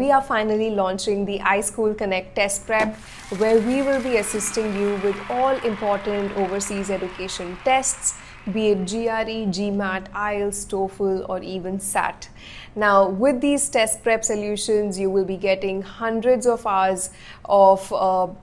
we are finally launching the iSchoolConnect test prep, where we will be assisting you with all important overseas education tests, be it GRE, GMAT, IELTS, TOEFL, or even SAT. Now, with these test prep solutions, you will be getting hundreds of hours of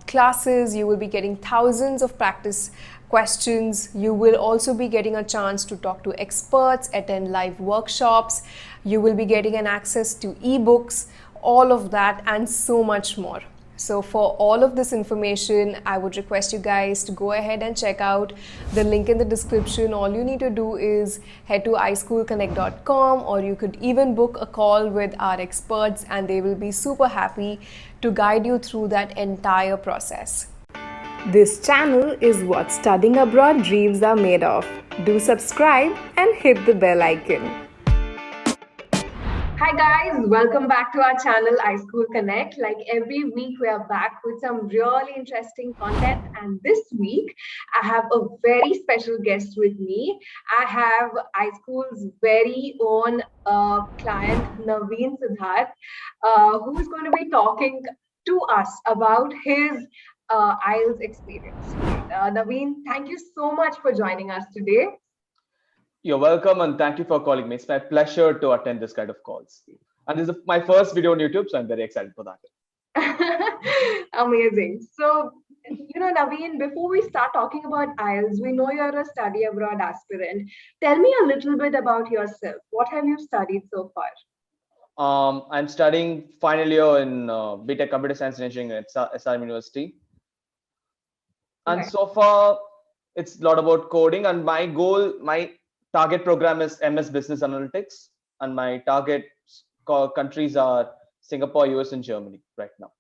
classes, you will be getting thousands of practice questions. You will also be getting a chance to talk to experts, attend live workshops. You will be getting an access to ebooks, all of that and so much more. So for all of this information, I would request you guys to go ahead and check out the link in the description. All you need to do is head to iSchoolConnect.com, or you could even book a call with our experts and they will be super happy to guide you through that entire process. This channel is what studying abroad dreams are made of. Do subscribe and hit the bell icon. Hi guys, welcome back to our channel iSchoolConnect. Like every week we are back with some really interesting content, and this week I have a very special guest with me. I have iSchool's very own client Naveen Siddharth, who's going to be talking to us about his IELTS experience. Naveen, thank you so much for joining us today. You're welcome, and thank you for calling me. It's my pleasure to attend this kind of calls. And this is my first video on YouTube, so I'm very excited for that. Amazing. So, Naveen, before we start talking about IELTS, we know you're a study abroad aspirant. Tell me a little bit about yourself. What have you studied so far? I'm studying final year in BTech Computer Science and Engineering at SRM University. And so far, it's a lot about coding. And my target program is MS Business Analytics. And my target countries are Singapore, US, and Germany right now.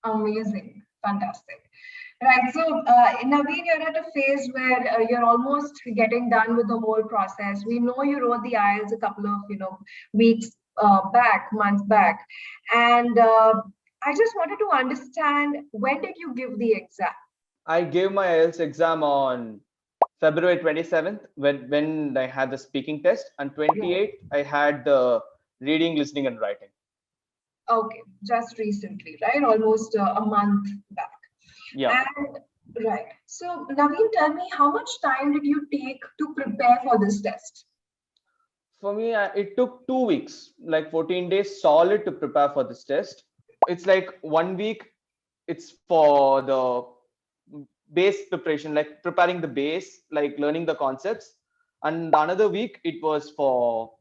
Amazing. Fantastic. Right. So, Naveen, you're at a phase where you're almost getting done with the whole process. We know you wrote the IELTS a couple of, weeks months back. And I just wanted to understand, when did you give the exam? I gave my IELTS exam on February 27th when I had the speaking test, and 28th I had the reading, listening, and writing. Okay, just recently, right? Almost a month back. Yeah. And right. So, Naveen, tell me, how much time did you take to prepare for this test? For me, it took 2 weeks, like 14 days solid to prepare for this test. It's like 1 week, it's for the base preparation, like preparing the base, like learning the concepts. And another week, it was for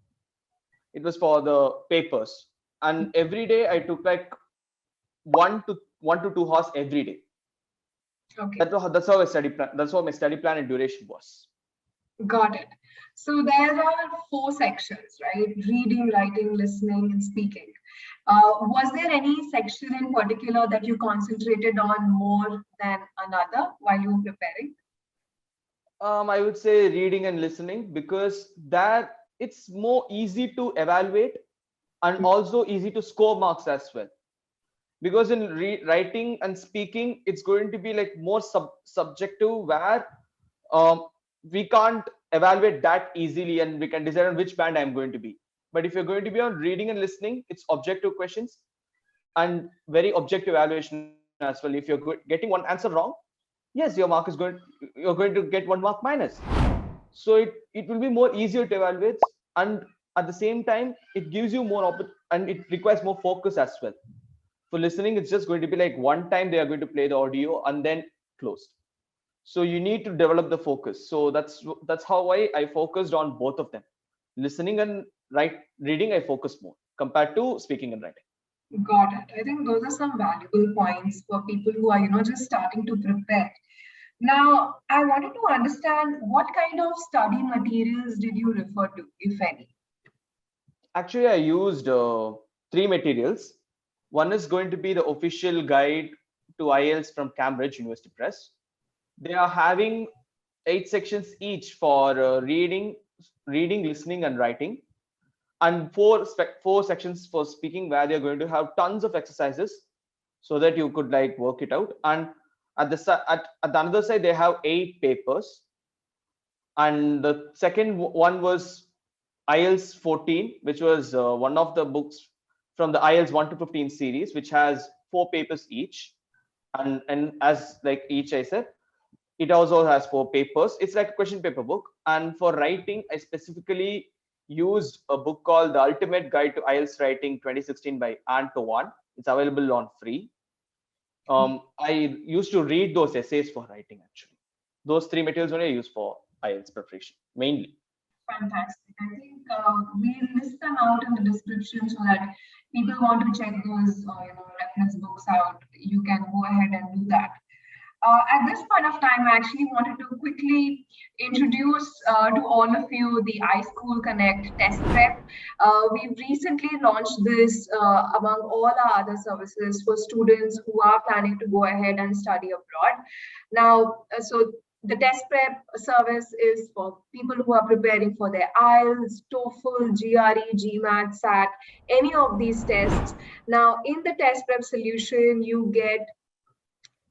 the papers. And every day I took like 1 to 2 hours every day. Okay. That's how that's what my study plan and duration was. Got it. So there are 4 sections, right? Reading, writing, listening, and speaking. Was there any section in particular that you concentrated on more than another while you were preparing? I would say reading and listening, because that it's more easy to evaluate and also easy to score marks as well. Because in writing and speaking, it's going to be like more subjective, where we can't evaluate that easily and we can decide on which band I'm going to be. But if you're going to be on reading and listening, it's objective questions and very objective evaluation as well. If you're getting one answer wrong, yes, you're going to get 1 mark minus. So it will be more easier to evaluate, and at the same time, it gives you more and it requires more focus as well. For listening, it's just going to be like one time they are going to play the audio and then closed. So you need to develop the focus. So that's how I focused on both of them. Listening and reading, I focus more compared to speaking and writing. Got it. I think those are some valuable points for people who are, just starting to prepare. Now, I wanted to understand, what kind of study materials did you refer to, if any? Actually, I used 3 materials. One is going to be the official guide to IELTS from Cambridge University Press. They are having 8 sections each for reading, listening, and writing, and 4 sections for speaking, where they're going to have tons of exercises so that you could like work it out. And at the other side, they have 8 papers. And the second one was IELTS 14, which was one of the books from the IELTS 1 to 15 series, which has 4 papers each. And as like each I said, it also has 4 papers. It's like a question paper book. And for writing, I specifically used a book called The Ultimate Guide to IELTS Writing 2016 by Antoine. It's available on free. I used to read those essays for writing actually. Those 3 materials only I use for IELTS preparation mainly. Fantastic. I think we'll list them out in the description so that people want to check those, reference books out. You can go ahead and do that. At this point of time, I actually wanted to quickly introduce to all of you the iSchoolConnect test prep. We've recently launched this among all our other services for students who are planning to go ahead and study abroad. Now, so the test prep service is for people who are preparing for their IELTS, TOEFL, GRE, GMAT, SAT, any of these tests. Now, in the test prep solution, you get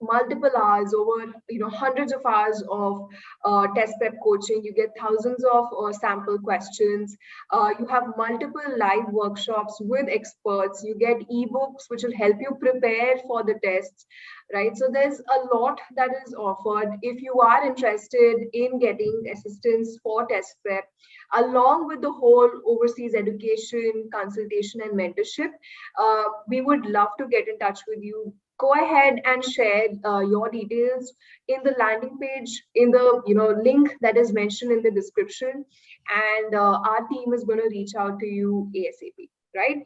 multiple hours, over hundreds of hours of test prep coaching. You get thousands of sample questions. You have multiple live workshops with experts. You get ebooks which will help you prepare for the tests, right? So there's a lot that is offered. If you are interested in getting assistance for test prep along with the whole overseas education consultation and mentorship, we would love to get in touch with you. Go ahead and share your details in the landing page, in the link that is mentioned in the description, and our team is going to reach out to you ASAP. Right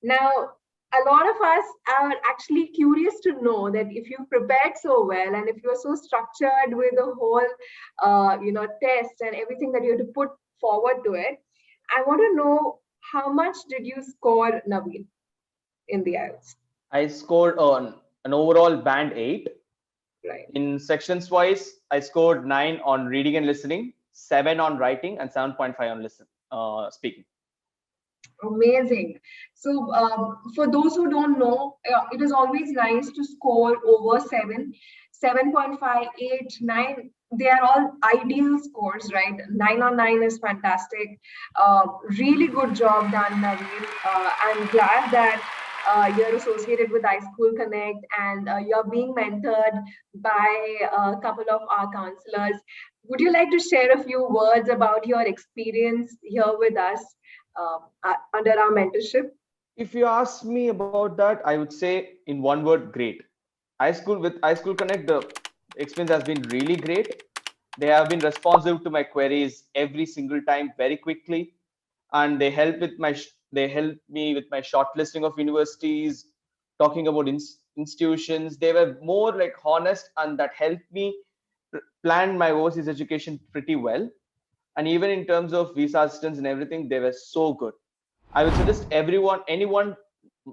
now, a lot of us are actually curious to know that if you've prepared so well and if you're so structured with the whole test and everything that you have to put forward to it, I want to know how much did you score, Naveen, in the IELTS? I scored on an overall band 8. Right. In sections wise, I scored 9 on reading and listening, 7 on writing, and 7.5 on speaking. Amazing. So for those who don't know, it is always nice to score over 7, 7.5, 8, 9. They are all ideal scores, right? 9 on 9 is fantastic. Really good job done, Naveen. I'm glad that you're associated with iSchoolConnect and you're being mentored by a couple of our counselors. Would you like to share a few words about your experience here with us under our mentorship? If you ask me about that, I would say in one word, great. iSchoolConnect, the experience has been really great. They have been responsive to my queries every single time very quickly, and they help me with my shortlisting of universities, talking about institutions. They were more like honest, and that helped me plan my overseas education pretty well. And even in terms of visa assistance and everything, they were so good. I would suggest anyone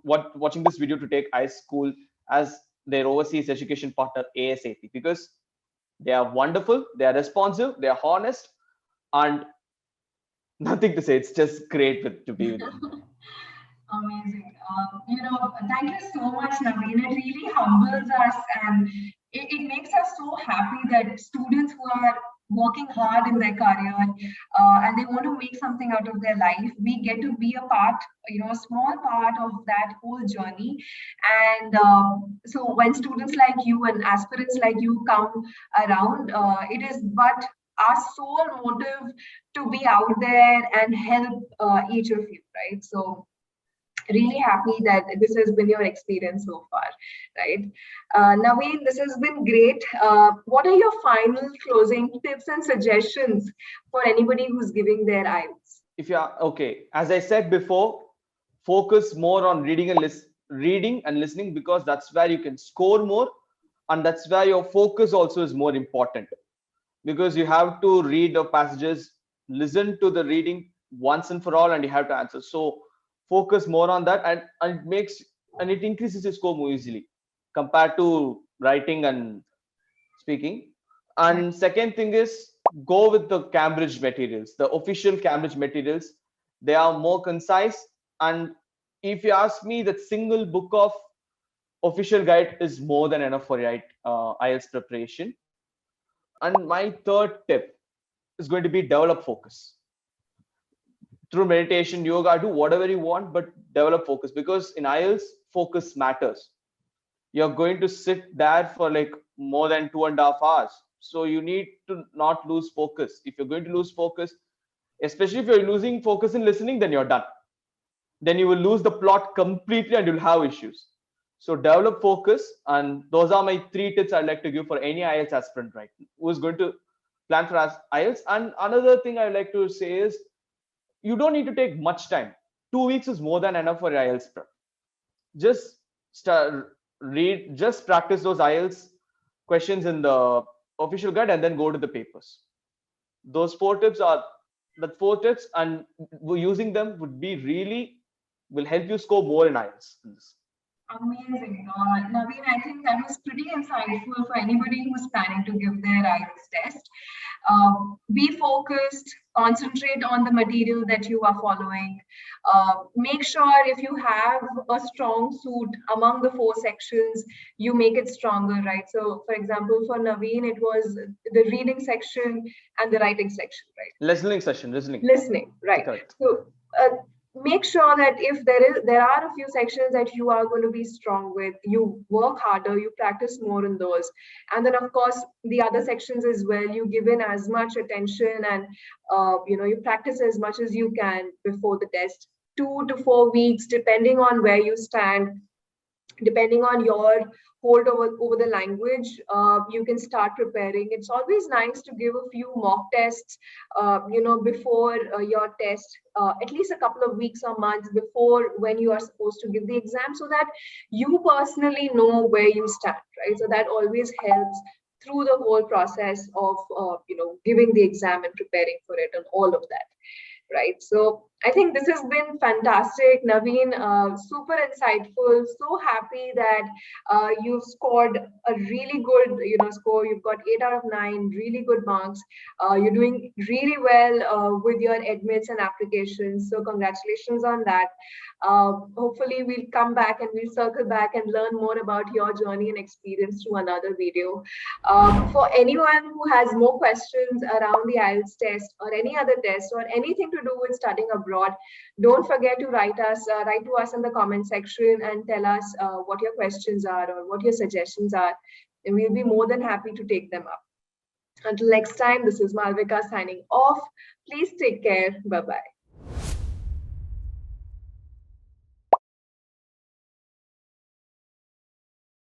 watching this video to take iSchool as their overseas education partner ASAP, because they are wonderful, they are responsive, they are honest, and nothing to say. It's just great to be with them. Amazing. Thank you so much, Naveen. It really humbles us and it makes us so happy that students who are working hard in their career and they want to make something out of their life, we get to be a part, a small part of that whole journey. And so when students like you and aspirants like you come around, it is but our sole motive to be out there and help each of you, right? So really happy that this has been your experience so far, right? Naveen, this has been great. What are your final closing tips and suggestions for anybody who's giving their IELTS? If you are okay, as I said before, focus more on reading and listening, because that's where you can score more, and that's where your focus also is more important, because you have to read the passages, listen to the reading once and for all, and you have to answer. So focus more on that, and it increases your score more easily compared to writing and speaking. And second thing is, go with the Cambridge materials, the official Cambridge materials. They are more concise, and if you ask me, that single book of official guide is more than enough for IELTS preparation. And my third tip is going to be develop focus. through meditation, yoga, do whatever you want, but develop focus, because in IELTS, focus matters. You're going to sit there for like more than 2.5 hours. So you need to not lose focus. If you're going to lose focus, especially if you're losing focus in listening, then you're done. Then you will lose the plot completely and you'll have issues. So develop focus. And those are my 3 tips I'd like to give for any IELTS aspirant right who is going to plan for IELTS. And another thing I'd like to say is, you don't need to take much time. 2 weeks is more than enough for IELTS prep. Just just practice those IELTS questions in the official guide and then go to the papers. Those 4 tips are the 4 tips, and using them would be really will help you score more in IELTS. Amazing. Naveen, I think that was pretty insightful for anybody who's planning to give their IELTS test. Be focused, concentrate on the material that you are following. Make sure if you have a strong suit among the 4 sections, you make it stronger, right? So, for example, for Naveen, it was the reading section and the writing section, right? Listening session, listening. Listening, right. Correct. So, make sure that if there are a few sections that you are going to be strong with, you work harder, you practice more in those, and then of course the other sections as well, you give in as much attention, and you practice as much as you can before the test. 2 to 4 weeks, depending on where you stand, depending on your hold over the language, you can start preparing. It's always nice to give a few mock tests, before your test, at least a couple of weeks or months before when you are supposed to give the exam, so that you personally know where you stand, right? So that always helps through the whole process of, giving the exam and preparing for it and all of that. Right. So I think this has been fantastic, Naveen, super insightful. So happy that you've scored a really good, score. You've got 8 out of 9, really good marks. You're doing really well with your admits and applications. So congratulations on that. Hopefully we'll come back and we'll circle back and learn more about your journey and experience through another video. For anyone who has more questions around the IELTS test or any other test or anything to do with studying abroad, don't forget to write to us in the comment section and tell us what your questions are or what your suggestions are, and we'll be more than happy to take them up. Until next time, this is Malvika signing off. Please take care. Bye-bye.